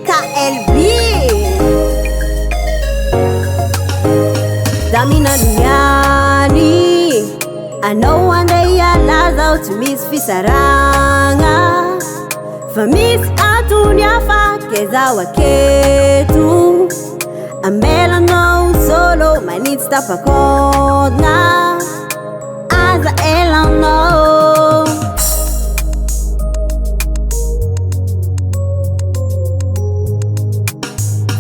KLB Damina niani anao andray alazao tsy misy fisaragna fa misy antony hafa ke zao aketo amelanao solo manitsy tapakodna aza elanao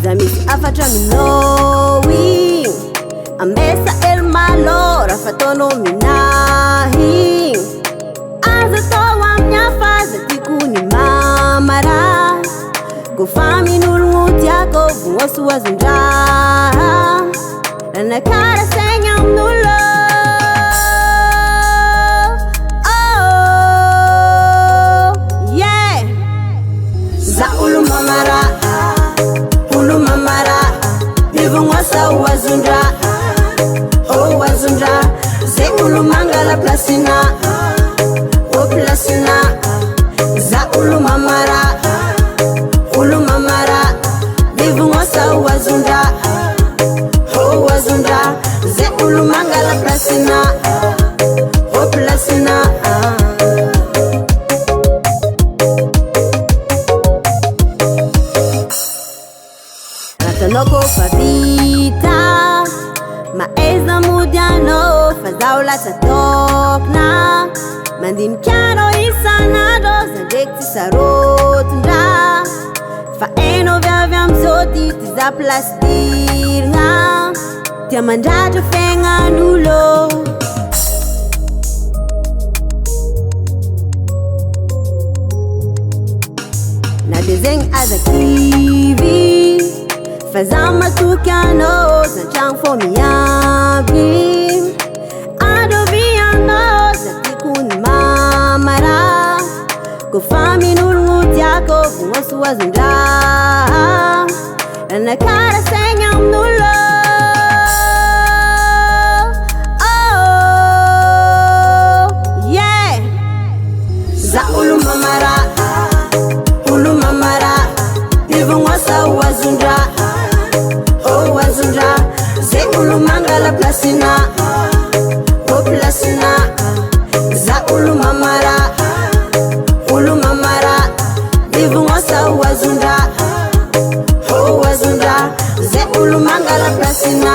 za misy afatra minowi ambesa el malo rafatono minahi aza tao amnya faza tikuni mamara gofamin'ologno tiako vognoso azondraha ranakara saigna amin'olo yeah za olo mamara nivognosa oazondra oazondra ze olo mangala plasina o plasina za olo mamara nivognosa oazondra oazondra ze olo mangala plasina o plasina Ratanoko favita maeza mudiano fazao latsatokna mandinikiano isanandro zandraiky tsy sarotondra fa eno viavy amizao ty za plastirina tia mandratra fiaignan'olo na de zegny azakivy fa za matoky anao zantragno fô miampy adovianao za tikony mamara kofa min'ologno tiako vognoso azondraha ranakara saigna amin'olo yeah za olo mamara nivognosa oazondra oazondra ze olo mangala plasina o plasina za olo mamara nivognosa oazondra ze olo mangala plasina